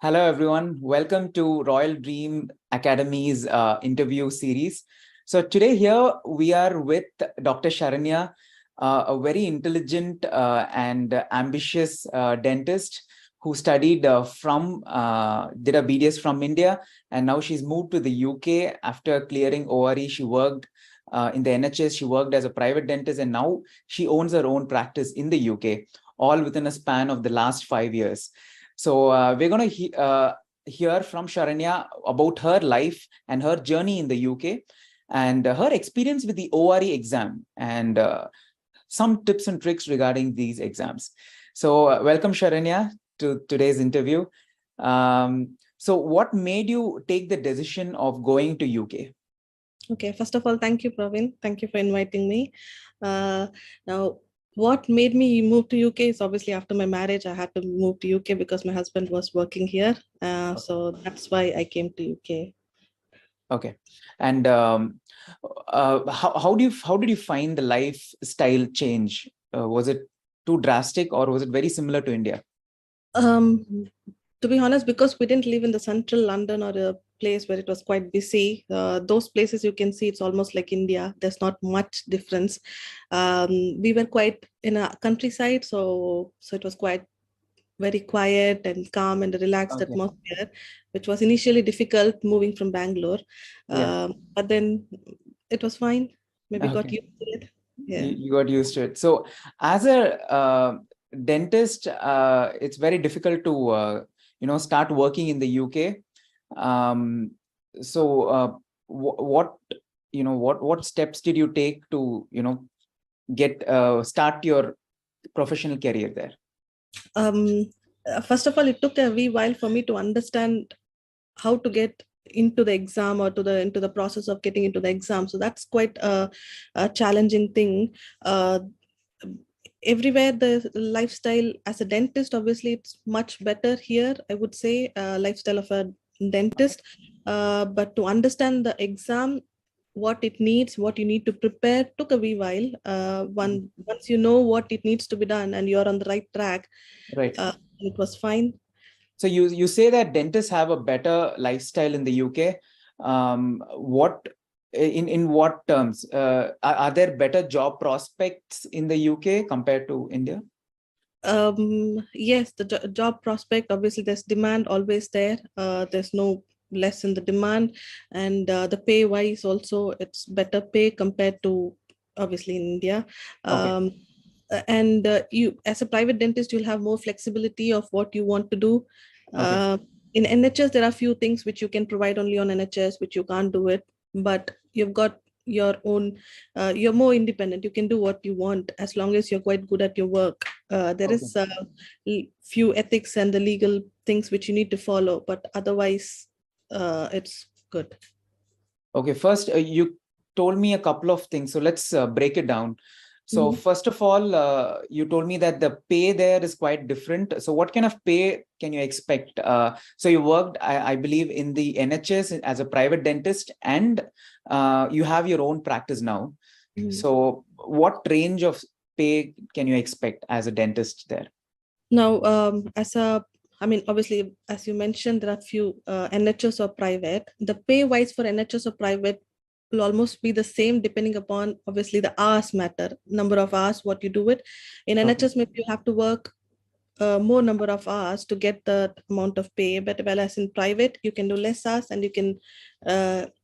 Hello, everyone. Welcome to Royal Dream Academy's interview series. So today here we are with Dr. Sharanya, a very intelligent and ambitious dentist who studied did a BDS from India, and now she's moved to the UK after clearing ORE. She worked in the NHS, she worked as a private dentist, and now she owns her own practice in the UK, all within a span of the last 5 years. So we're going to hear from Sharanya about her life and her journey in the UK and her experience with the ORE exam and some tips and tricks regarding these exams. So welcome, Sharanya, to today's interview. So what made you take the decision of going to UK? Okay, first of all, thank you, Praveen. Thank you for inviting me. Now, what made me move to UK is obviously after my marriage, I had to move to UK because my husband was working here. So that's why I came to UK. Okay. And how did you find the lifestyle change? Was it too drastic or was it very similar to India? To be honest, because we didn't live in the central London or a place where it was quite busy, those places you can see it's almost like India. There's not much difference. We were quite in a countryside, so it was quite very quiet and calm and relaxed atmosphere, which was initially difficult moving from Bangalore. But then it was fine. Maybe got used to it. Yeah. You got used to it. So as a dentist, it's very difficult to start working in the UK. What steps did you take to get start your professional career there? First of all, it took a wee while for me to understand how to get into the exam or into the process of getting into the exam. So that's quite a challenging thing. Everywhere the lifestyle as a dentist, obviously it's much better here, I would say, lifestyle of a dentist. But to understand the exam, what it needs, what you need to prepare, took a wee while. Once you know what it needs to be done and you're on the right track, it was fine. So you say that dentists have a better lifestyle in the UK. In what terms? Are there better job prospects in the UK compared to India? Yes, the job prospect, obviously there's demand always there. There's no less in the demand, and the pay wise also it's better pay compared to obviously in India. And you as a private dentist, you'll have more flexibility of what you want to do. In NHS there are few things which you can provide only on NHS which you can't do it, but you've got your own, you're more independent, you can do what you want as long as you're quite good at your work. There is few ethics and the legal things which you need to follow, but otherwise it's good. Okay, first you told me a couple of things, so let's break it down. So first of all, you told me that the pay there is quite different. So what kind of pay can you expect? So you worked, I believe, in the NHS as a private dentist, and you have your own practice now. So what range of pay can you expect as a dentist there? Now, obviously, as you mentioned, there are few NHS or private. The pay wise for NHS or private will almost be the same depending upon, obviously, the hours matter, number of hours, what you do it. In NHS, maybe you have to work more number of hours to get the amount of pay, but whereas in private, you can do less hours and you can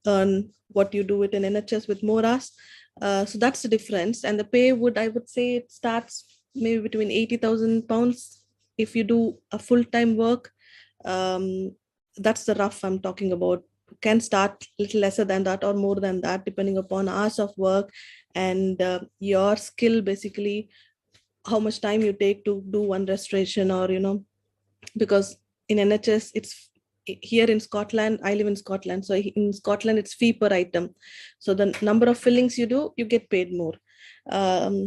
earn what you do it in NHS with more hours. So that's the difference. And the pay I would say it starts maybe between £80,000 if you do a full-time work. That's the rough I'm talking about. Can start a little lesser than that or more than that depending upon hours of work and your skill, basically how much time you take to do one restoration, or because in NHS it's here in Scotland, I live in Scotland, so in Scotland it's fee per item, so the number of fillings you do, you get paid more.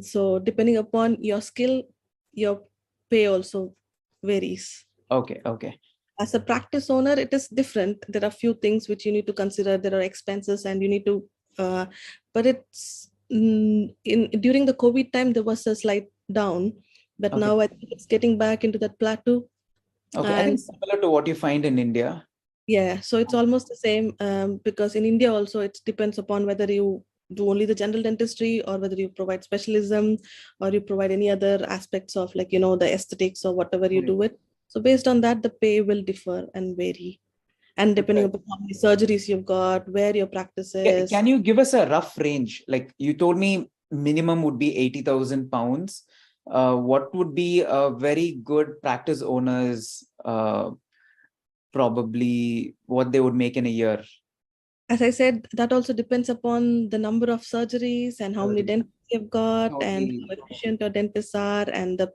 So depending upon your skill, your pay also varies. Okay. As a practice owner, it is different. There are few things which you need to consider. There are expenses and you need to but it's during the COVID time there was a slight down, but now I think it's getting back into that plateau. Okay, I think And similar to what you find in India. yeah, so it's almost the same, because in India also it depends upon whether you do only the general dentistry or whether you provide specialism or you provide any other aspects of, like, the aesthetics or whatever you Right. do it. So based on that, the pay will differ and vary. And depending Right. upon how many surgeries you've got, where your practice is. Can you give us a rough range? Like you told me minimum would be 80,000 pounds. What would be a very good practice owners, probably what they would make in a year? As I said, that also depends upon the number of surgeries and how many Surgery. dentists you've got and Totally. how efficient your dentists are and the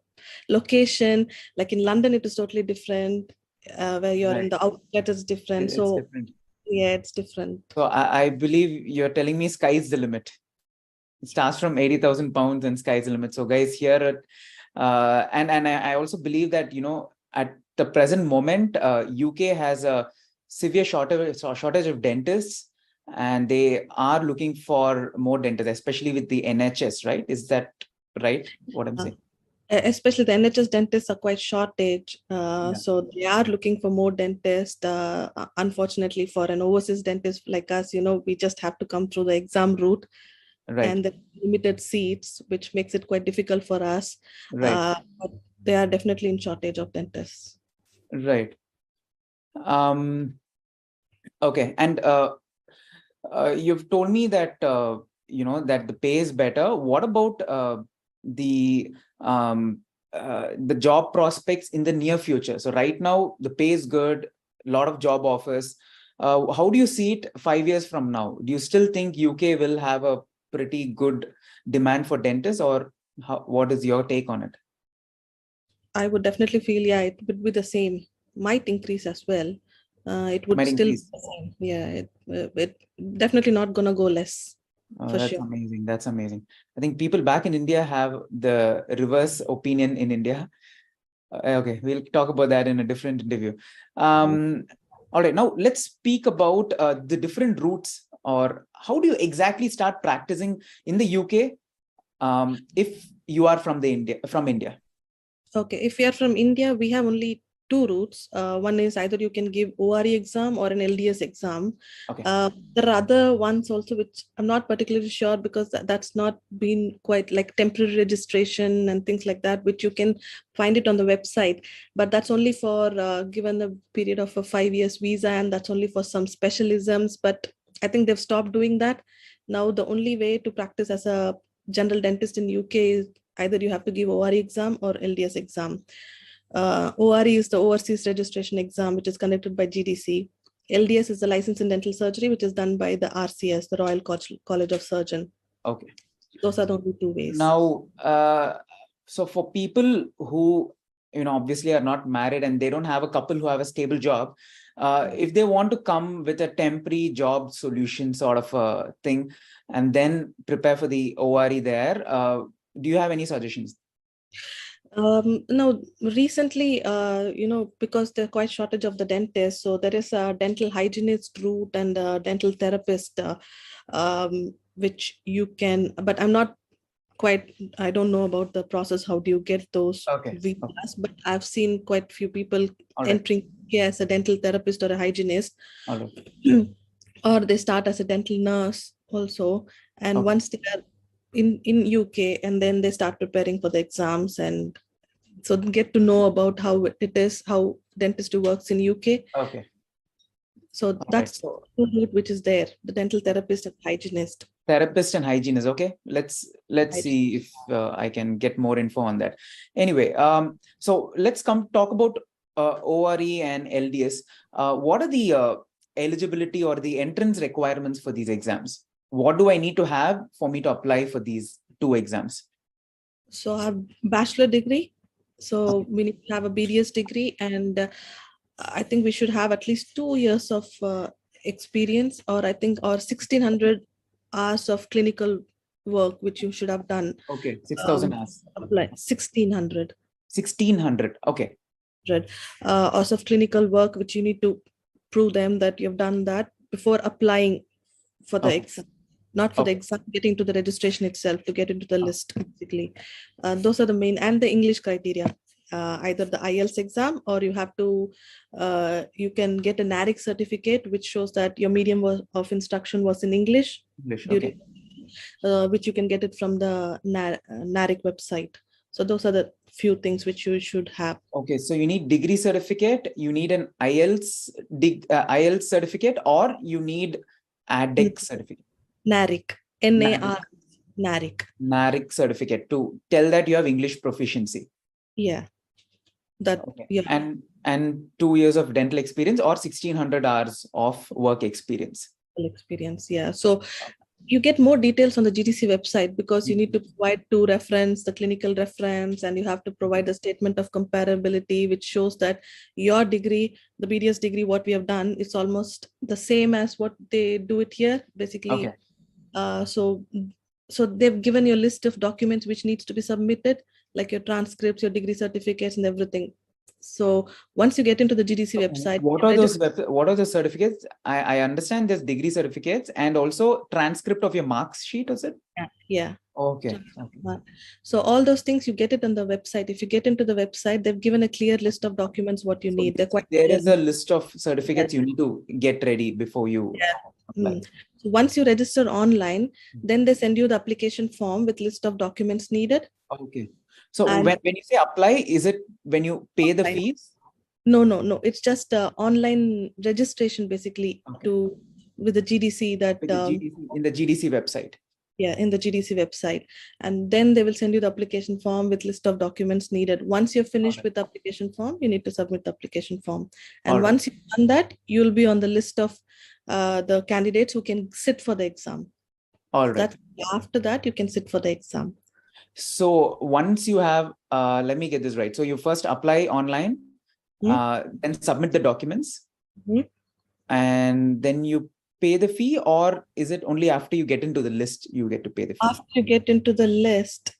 location. Like in London, it is totally different. Where you're in Right. the outlet is different. It's So different. yeah, it's different. So I believe you're telling me sky's the limit. It starts from 80,000 pounds and sky's the limit. So guys, here at and I also believe that at the present moment, UK has a severe shortage of dentists, and they are looking for more dentists, especially with the NHS. Right? Is that right? What I'm Uh, saying? Especially the NHS dentists are quite shortage. Yeah. So they are looking for more dentists. Unfortunately, for an overseas dentist like us, we just have to come through the exam route Right. and the limited seats, which makes it quite difficult for us. Right. But they are definitely in shortage of dentists. Right. Um. Okay. And you've told me that that the pay is better. What about the the job prospects in the near future? So right now the pay is good, a lot of job offers. How do you see it 5 years from now? Do you still think UK will have a pretty good demand for dentists, or what is your take on it? I would definitely feel, yeah, it would be the same. Might increase as well. It It would might still be increase. the same. Yeah, it definitely not gonna go less Oh, for that's sure. amazing. That's amazing. I think people back in India have the reverse opinion in India. Okay, we'll talk about that in a different interview. All right, now let's speak about the different routes, or how do you exactly start practicing in the UK, if you are from India? Okay, if you are from India, we have only two routes. One is either you can give ORE exam or an LDS exam. Okay, There are other ones also, which I'm not particularly sure because that's not been quite like temporary registration and things like that, which you can find it on the website. But that's only for given the period of a 5 years visa, and that's only for some specialisms. But I think they've stopped doing that. Now the only way to practice as a general dentist in UK is either you have to give ORE exam or LDS exam. ORE is the Overseas Registration Exam, which is conducted by GDC. LDS is the license in dental surgery, which is done by the RCS, the Royal College of Surgeon. okay. Those are the only two ways. Now, so for people who obviously are not married and they don't have a couple who have a stable job, if they want to come with a temporary job solution sort of a thing and then prepare for the ORE there, do you have any suggestions? No, recently, because there's quite shortage of the dentist, so there is a dental hygienist route and a dental therapist, which you can, but I don't know about the process. How do you get those Okay. Okay. visas? But I've seen quite few people All right. entering here as a dental therapist or a hygienist, All right. or they start as a dental nurse also. And Okay. once they are in UK, and then they start preparing for the exams, and so they get to know about how it is, how dentistry works in UK. Okay. So All right. that's So the route which is there: the dental therapist and hygienist. therapist and hygienist. Okay, let's see if I can get more info on that. Anyway, so let's come talk about ORE and LDS. What are the eligibility or the entrance requirements for these exams? What do I need to have for me to apply for these two exams? So our bachelor degree. So we need to have a BDS degree, and I think we should have at least 2 years of experience, or I think, or 1,600 hours of clinical work, which you should have done. Okay, 6,000 hours. Apply 1,600 1,600. Okay. hours of clinical work, which you need to prove them that you've done that before applying for the Okay. exam. Not for the Okay. exam, getting to the registration itself to get into the list, basically. Those are the main, and the English criteria. either the IELTS exam, or you have to, you can get a NARIC certificate, which shows that your medium of instruction was in English, Okay. which you can get it from the NARIC website. So those are the few things which you should have. Okay, so you need degree certificate, you need an IELTS certificate, or you need ADEC certificate. NARIC, NARIC. NARIC certificate to tell that you have English proficiency. Yeah. That, okay. Yeah. And 2 years of dental experience or 1600 hours of work experience. Yeah. So you get more details on the GDC website, because you need to provide two reference, the clinical reference, and you have to provide the statement of comparability, which shows that your degree, the BDS degree, what we have done, is almost the same as what they do it here, basically. Okay. So they've given you a list of documents which needs to be submitted, like your transcripts, your degree certificates, and everything. So once you get into the GDC website, what are those certificates? I understand there's degree certificates and also transcript of your marks sheet, is it? Yeah. Okay. So all those things, you get it on the website. If you get into the website, they've given a clear list of documents what you need. There is a list of certificates you need to get ready before you apply. So once you register online, then they send you the application form with list of documents needed. Okay. So when you say apply, is it when you pay the fees? No. It's just online registration, basically, with the GDC in the GDC website. Yeah, in the GDC website. And then they will send you the application form with list of documents needed. Once you're finished with the application form, you need to submit the application form. And once you've done that, you'll be on the list of the candidates who can sit for the exam. All right. After that, you can sit for the exam. So once you have, let me get this right. So you first apply online, then submit the documents, and then you pay the fee, or is it only after you get into the list you get to pay the fee? After you get into the list,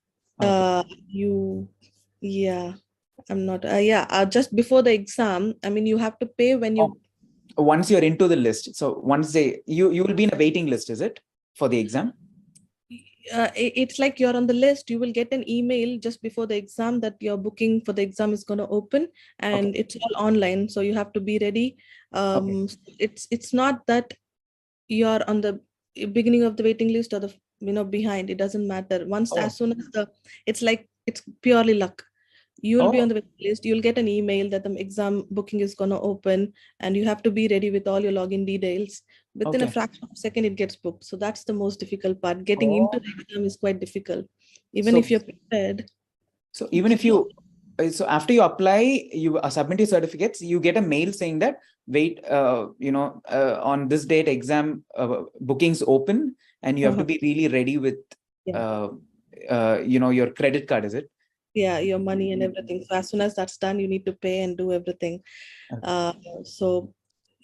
just before the exam, I mean, you have to pay when you... Once you're into the list. So once you will be in a waiting list, is it, for the exam? It's like you're on the list. You will get an email just before the exam that your booking for the exam is going to open, and it's all online. So you have to be ready. It's not that you're on the beginning of the waiting list or the behind. It doesn't matter. As soon as it's purely luck. You'll be on the waiting list. You'll get an email that the exam booking is going to open, and you have to be ready with all your login details. Within a fraction of a second, it gets booked. So that's the most difficult part. Getting into the exam is quite difficult, even if you're prepared. So even if so after you apply, you submit your certificates, you get a mail saying that, wait, on this date, exam bookings open, and you have to be really ready with, your credit card, is it? Yeah, your money and everything. So as soon as that's done, you need to pay and do everything. So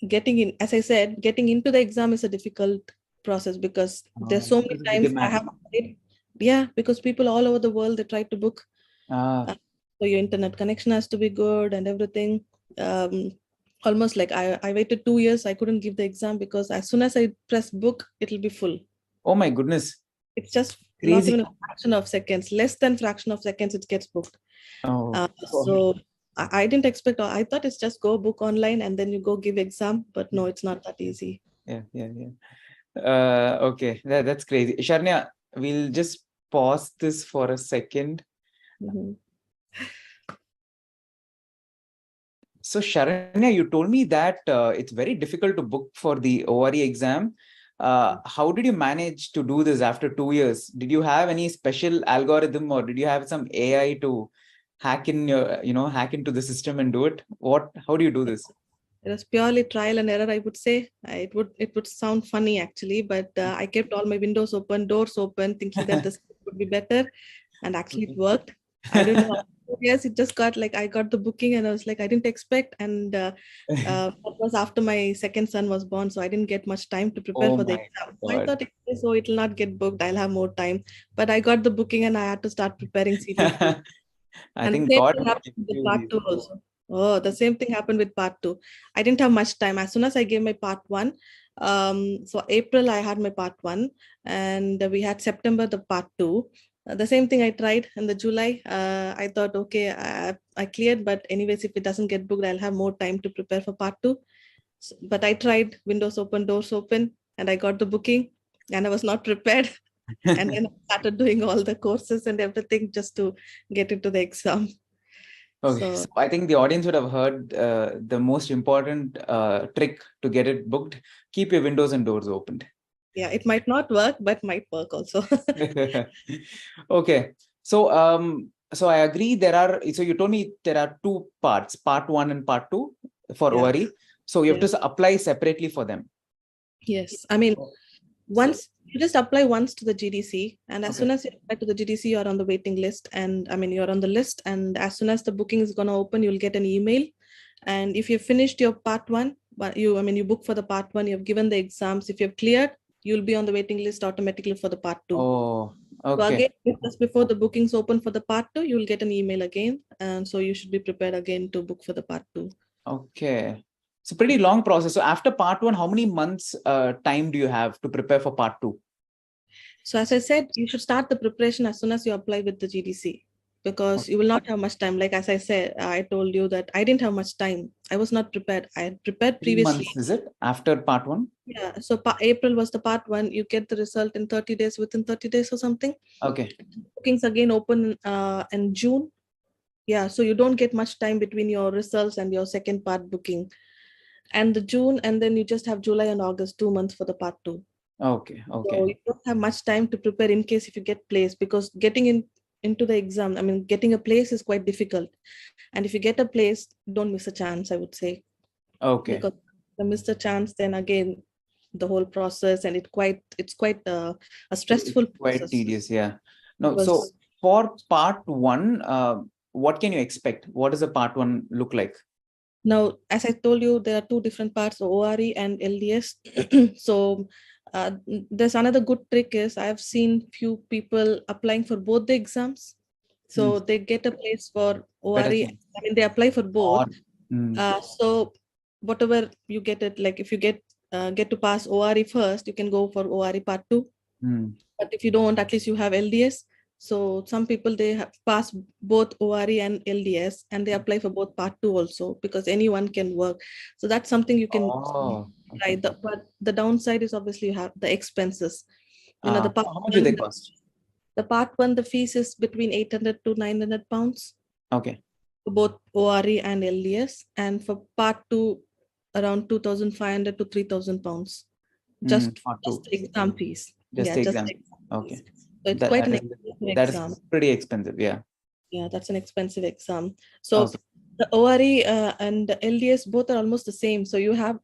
getting in, as I said, getting into the exam is a difficult process, because there's so many times I have applied. Yeah, because people all over the world, they try to book. So your internet connection has to be good and everything. Almost like I waited 2 years. I couldn't give the exam because as soon as I press book, it'll be full. Oh my goodness. It's just crazy. Not even a fraction of seconds, less than fraction of seconds, it gets booked. So I didn't expect, I thought it's just go book online and then you go give exam, but no, it's not that easy. Yeah. Okay, that's crazy. Sharanya, we'll just pause this for a second. So Sharanya, you told me that it's very difficult to book for the ORE exam. How did you manage to do this after 2 years? Did you have any special algorithm, or did you have some AI to hack into the system and do it? How do you do this? It was purely trial and error, I would say. It would sound funny actually, but I kept all my windows open, doors open, thinking that this would be better, and actually it worked. I don't know. Yes, it just got I got the booking and I was like, I didn't expect. And that was after my second son was born. So I didn't get much time to prepare for the exam. I thought, so it'll not get booked. I'll have more time. But I got the booking and I had to start preparing CT2. I think God happened with part 2 also. Oh, the same thing happened with part 2. I didn't have much time. As soon as I gave my part 1, so April, I had my part 1, and we had September, the part 2. The same thing I tried in the July. I thought, okay, I cleared, but anyways, if it doesn't get booked, I'll have more time to prepare for part two. So, but I tried windows open, doors open, and I got the booking, and I was not prepared. And then I started doing all the courses and everything just to get into the exam. Okay, so I think the audience would have heard the most important trick to get it booked. Keep your windows and doors opened. Yeah, it might not work, but might work also. Okay, so I agree. So you told me there are two parts, part 1 and part 2 for Yeah. ORE. So you have to apply separately for them. Yes, I mean, once you just apply once to the GDC, and as soon as you apply to the GDC, you're on the waiting list. And I mean, you're on the list, and as soon as the booking is gonna open, you'll get an email. And if you've finished your part 1, but you book for the part 1, you've given the exams. If you've cleared, you'll be on the waiting list automatically for the part 2. Oh, so again, just before the bookings open for the part 2, you'll get an email again, and so you should be prepared again to book for the part 2. Okay, it's a pretty long process. So after part 1, how many months time do you have to prepare for part 2? So as I said, you should start the preparation as soon as you apply with the GDC, because you will not have much time. Like as I said, I told you that I didn't have much time. I was not prepared. I had prepared 3 previously. months, is it, after part 1? Yeah, so April was the part 1. You get the result in 30 days, within 30 days or something. Okay. Bookings again open in June. Yeah, so you don't get much time between your results and your second part booking. And the June, and then you just have July and August, 2 months for the part 2. Okay. So you don't have much time to prepare in case if you get placed, because getting into the exam, I mean, getting a place is quite difficult. And if you get a place, don't miss a chance, I would say. Okay. Because if you miss a chance, then again, the whole process, and it's quite a stressful process. Quite tedious, yeah. No, so for part 1, what can you expect? What does a part 1 look like? Now, as I told you, there are 2 different parts, ORE and LDS. So there's another good trick is I've seen few people applying for both the exams. So they get a place for ORE. I mean, they apply for both. So whatever you get it, like if you get to pass ORE first, you can go for ORE part 2. But if you don't, at least you have LDS. So some people, they have passed both ORE and LDS, and they apply for both part 2 also, because anyone can work. So that's something you can try. But the downside is obviously you have the expenses. The part how much do they cost? The part 1, the fees is between 800 to 900 pounds. Okay. For both ORE and LDS, and for part 2, around 2,500 to 3,000 pounds. Just the exam fees. Just the exam. Okay. So it's quite an expensive exam. That is pretty expensive, yeah. Yeah, that's an expensive exam. So the ORE and the LDS both are almost the same. So you have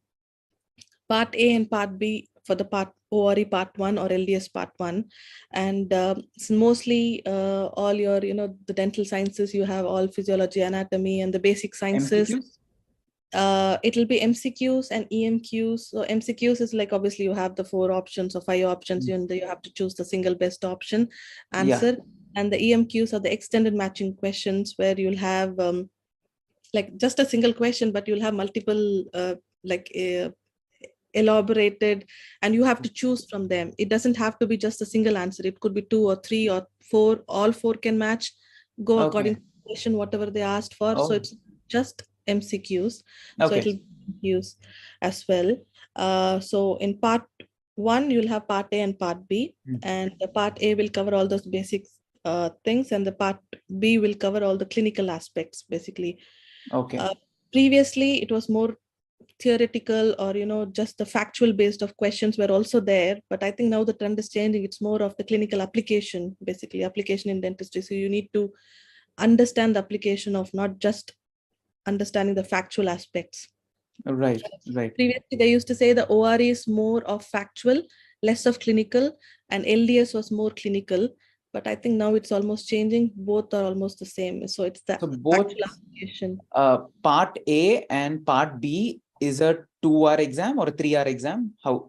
part A and part B for the ORE part 1 or LDS part 1. And it's mostly all your, the dental sciences, you have all physiology, anatomy, and the basic sciences. It'll be MCQs and EMQs. So MCQs is like, obviously you have the 4 options or 5 options, and you have to choose the single best option answer. Yeah. And the EMQs are the extended matching questions, where you'll have like just a single question, but you'll have multiple elaborated, and you have to choose from them. It doesn't have to be just a single answer. It could be 2 or 3 or 4. All 4 can match, go according to the question, whatever they asked for. So it's just MCQs. So it'll be MCQs as well. So in part 1, you'll have part A and part B, and the part A will cover all those basic things, and the part B will cover all the clinical aspects, basically. Previously, it was more theoretical, or just the factual based of questions were also there, but I think now the trend is changing. It's more of the clinical application, basically application in dentistry. So you need to understand the application of not just understanding the factual aspects. Right. Previously, they used to say the ORE is more of factual, less of clinical, and LDS was more clinical. But I think now it's almost changing. Both are almost the same. So it's that both application. Part A and part B is a 2-hour exam or a 3-hour exam? How?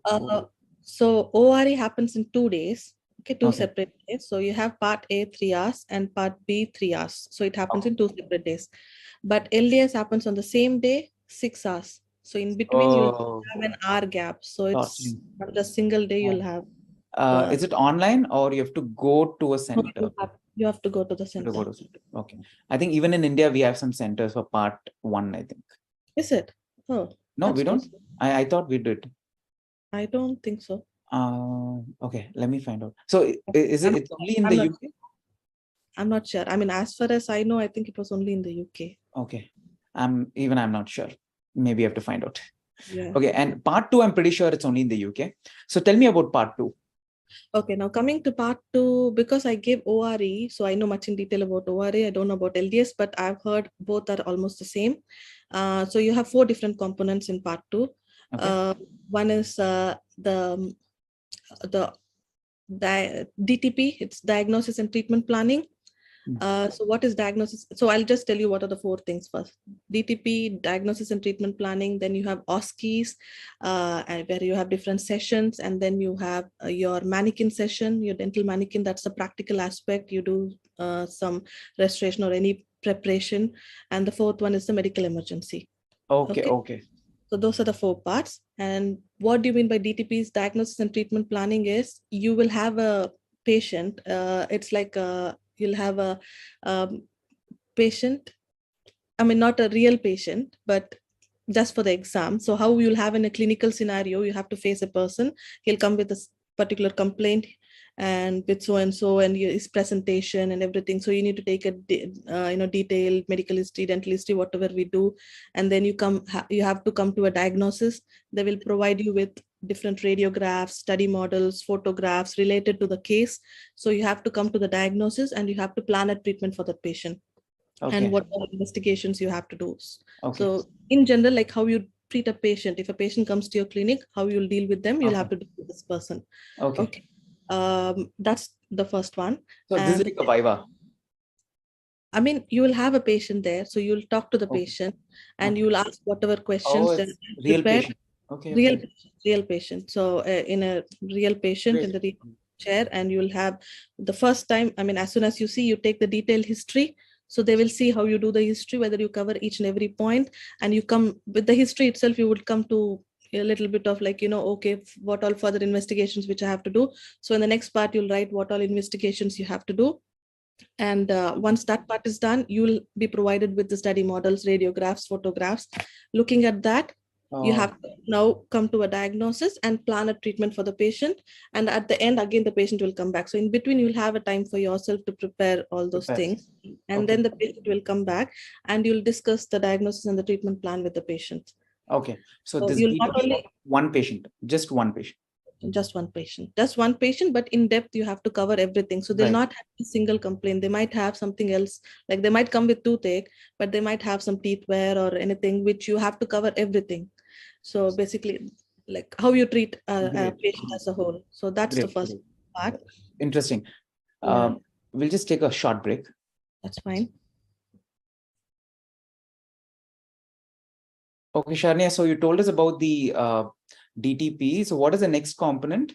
So ORE happens in 2 days. Two separate days. So you have part A 3 hours and part B 3 hours. So it happens in 2 separate days. But LDS happens on the same day, 6 hours. So in between you'll have an hour gap. So it's not a single day you'll have. Is it online or you have to go to a No, center? you have to go to the You have to go center. to center. Okay. I think even in India, we have some centers for part 1, I think. Is it? Oh, No, that's we don't. nice. I thought we did. I don't think so. Okay, let me find out. So is it, it's only in the UK? I'm not sure. I mean, as far as I know, I think it was only in the UK. Okay. I'm not sure. Maybe I have to find out. Yeah. Okay. And part 2, I'm pretty sure it's only in the UK. So tell me about part 2. Okay, now coming to part 2, because I gave ORE, so I know much in detail about ORE. I don't know about LDS, but I've heard both are almost the same. So you have 4 different components in part 2. Okay. One is the DTP, it's diagnosis and treatment planning. So what is diagnosis? So I'll just tell you what are the 4 things first. DTP, diagnosis and treatment planning. Then you have OSCEs, and where you have different sessions. And then you have your mannequin session, your dental mannequin. That's the practical aspect. You do some restoration or any preparation. And the 4th one is the medical emergency. Okay. So those are the 4 parts. And what do you mean by DTP's diagnosis and treatment planning is you will have a patient. It's like you'll have a patient. I mean, not a real patient, but just for the exam. So how you'll have in a clinical scenario, you have to face a person. He'll come with a particular complaint and with so and his presentation and everything. So you need to take a detailed medical history, dental history, whatever we do, and then you have to come to a diagnosis. They will provide you with different radiographs, study models, photographs related to the case. So you have to come to the diagnosis and you have to plan a treatment for the patient. Okay. And what are the investigations you have to do. Okay. So in general, like how you treat a patient, if a patient comes to your clinic, how you'll deal with them, you'll have to deal with this person. Okay. That's the first one. So this is like a viva. I mean, you will have a patient there, so you'll talk to the patient and you will ask whatever questions that real patient. Okay. Real patient. So in a real patient in the real chair, and you'll have the first time, I mean, as soon as you see, you take the detailed history. So they will see how you do the history, whether you cover each and every point, and you come with the history itself, you would come to a little bit of like, okay, what all further investigations which I have to do. So in the next part, you'll write what all investigations you have to do. And once that part is done, you will be provided with the study models, radiographs, photographs. Looking at that, you have to now come to a diagnosis and plan a treatment for the patient. And at the end, again, the patient will come back. So in between, you'll have a time for yourself to prepare all those things. And then the patient will come back and you'll discuss the diagnosis and the treatment plan with the patient. Okay. So this is not only one patient, just one patient. Just one patient, but in depth you have to cover everything. So they'll not have a single complaint. They might have something else, like they might come with toothache, but they might have some teeth wear or anything, which you have to cover everything. So basically, like how you treat a patient as a whole. So that's the first part. Interesting. We'll just take a short break. That's fine. Okay, Sharnya, so you told us about the DTP. So what is the next component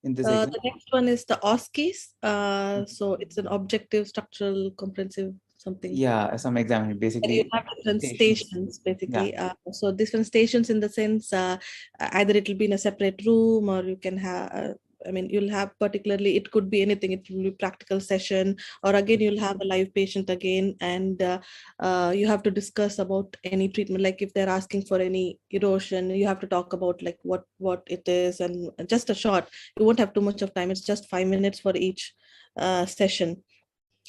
in this exam? The next one is the OSCEs. So it's an objective, structural, comprehensive something. Yeah, some exam basically. You have different stations basically. So different stations in the sense, either it will be in a separate room or you can have, I mean, you'll have particularly, it could be anything. It will be practical session, or again, you'll have a live patient again, and you have to discuss about any treatment. Like if they're asking for any erosion, you have to talk about like what it is, and just a short. You won't have too much of time. It's just 5 minutes for each session.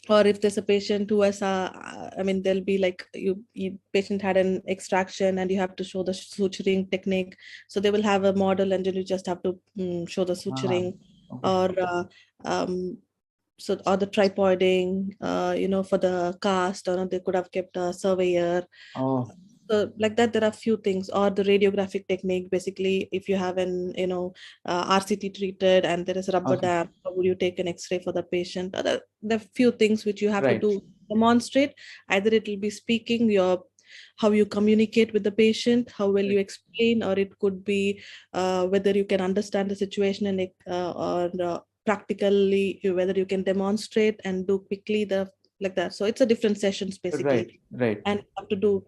Or if there's a patient who has I mean, there'll be like you patient had an extraction and you have to show the suturing technique. So they will have a model and then you just have to show the suturing. Or or the tripoding, for the cast, or they could have kept a surveyor. So like that, there are few things. Or the radiographic technique, basically, if you have an, RCT treated and there is a rubber dam, how would you take an X-ray for the patient? There are few things which you have to do, demonstrate. Either it will be speaking, how you communicate with the patient, how well you explain, or it could be whether you can understand the situation and or practically whether you can demonstrate and do quickly like that. So it's a different sessions basically. Right. And you have to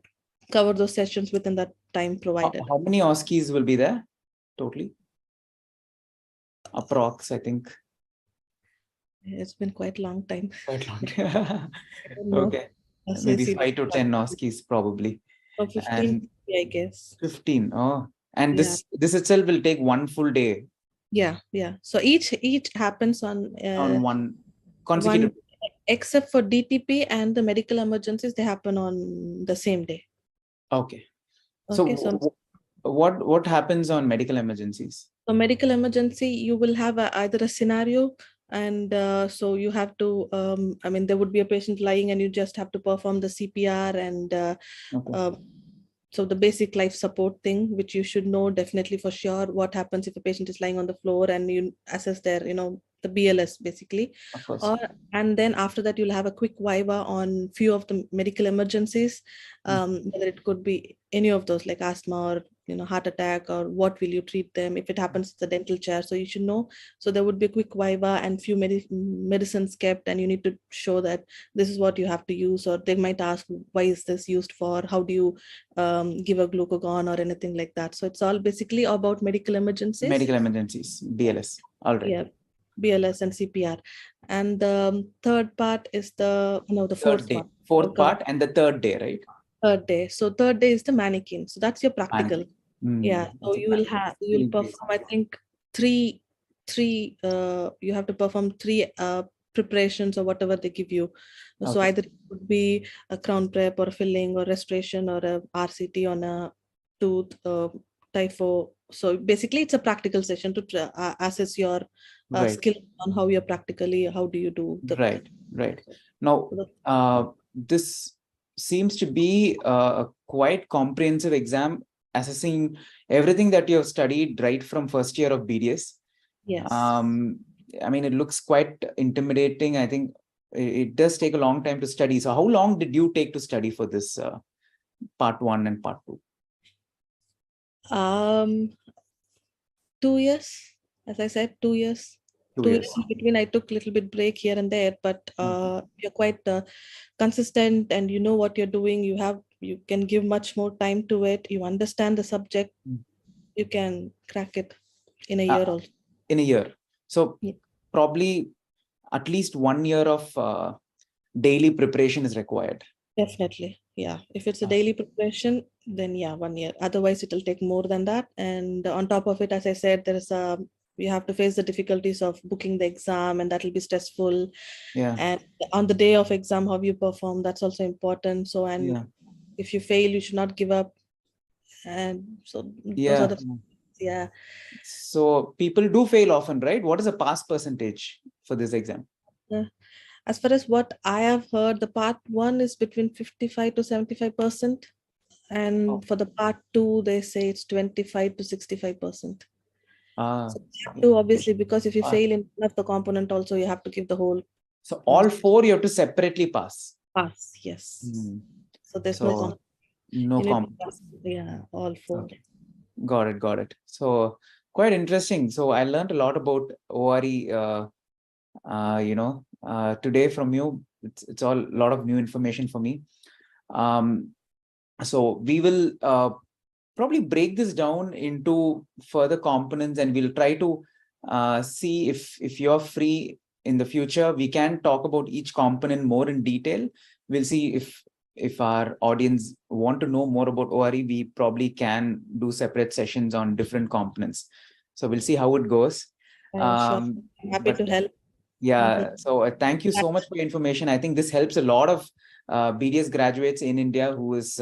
cover those sessions within that time provided. How many OSCEs will be there totally? approx, I think. It's been quite a long time. Quite long. I don't know. Okay. So I Maybe see 5 to 10 Noskis probably. or 15, And I guess. 15. Oh, and Yeah. this itself will take one full day Yeah. So each happens on one consecutive. one, except for DTP and the medical emergencies, they happen on the same day. Okay. So Okay. So what happens on medical emergencies? for medical emergency, you will have either a scenario, and so you have to, I mean, there would be a patient lying and you just have to perform the CPR and Okay. so the basic life support thing, which you should know definitely for sure, what happens if a patient is lying on the floor, and you assess their, the BLS basically. Of course. Or and then after that you'll have a quick viva on few of the medical emergencies, whether it could be any of those like asthma or heart attack, or what will you treat them if it happens to the dental chair. So you should know. So there would be a quick viva and few medicines kept, and you need to show that this is what you have to use, or they might ask why is this used for, how do you give a glucagon or anything like that. So it's all basically about medical emergencies. Medical emergencies, BLS. All right. Yeah, BLS and CPR. And the third part is the fourth day. part. Fourth part and the third day, right? Third day. So third day is the mannequin. So that's your practical. Yeah. So you will perform, I think, three you have to perform three preparations or whatever they give you. So either it would be a crown prep or filling or restoration or a RCT on a tooth, typho. So basically it's a practical session to assess your skill on how you're practically, how do you do the right. Now this seems to be a quite comprehensive exam, assessing everything that you have studied right from first year of BDS. Yes. I mean, it looks quite intimidating. I think it does take a long time to study. So how long did you take to study for this part 1 and part 2? 2 years, as I said, 2 years. 2 years in between. I took a little bit break here and there, but you're quite consistent, and you know what you're doing. You can give much more time to it. You understand the subject. You can crack it in a year also. In a year. So probably at least 1 year of daily preparation is required. Definitely. Yeah. If it's a daily preparation, then 1 year. Otherwise, it will take more than that. And on top of it, as I said, you have to face the difficulties of booking the exam, and that will be stressful. Yeah. And on the day of exam, how you perform, that's also important. So, and if you fail, you should not give up. And so those are the So people do fail often, right? What is the pass percentage for this exam? As far as what I have heard, the part 1 is between 55 to 75%. And for the part 2, they say it's 25 to 65%. So obviously, because if you fail in one of the component also, you have to give the whole. So all 4 you have to separately pass. Pass, yes. So there's no yeah, all 4. Okay. Got it. So quite interesting. So I learned a lot about ORE, today from you. It's all a lot of new information for me. So we will probably break this down into further components, and we'll try to see if you're free in the future, we can talk about each component more in detail. We'll see if our audience want to know more about ORE, we probably can do separate sessions on different components. So we'll see how it goes. Sure. I'm happy to help. Yeah. So thank you so much for your information. I think this helps a lot of BDS graduates in India who is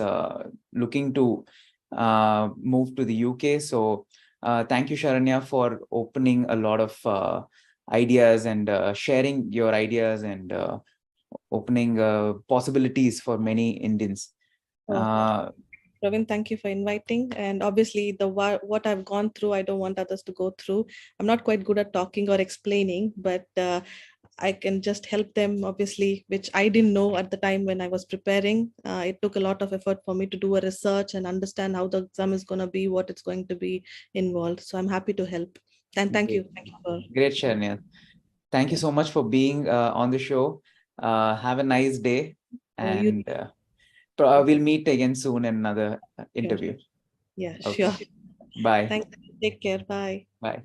looking to move to the UK. So thank you, Sharanya, for opening a lot of ideas and sharing your ideas and opening possibilities for many Indians. Praveen, thank you for inviting. And obviously, what I've gone through, I don't want others to go through. I'm not quite good at talking or explaining, but I can just help them, obviously, which I didn't know at the time when I was preparing. It took a lot of effort for me to do a research and understand how the exam is going to be, what it's going to be involved. So I'm happy to help. And thank you. Thank you for... Great, Sharanya. Thank you so much for being on the show. Have a nice day. And we'll meet again soon in another interview. Yeah, sure. Bye. Thanks. Take care. Bye. Bye.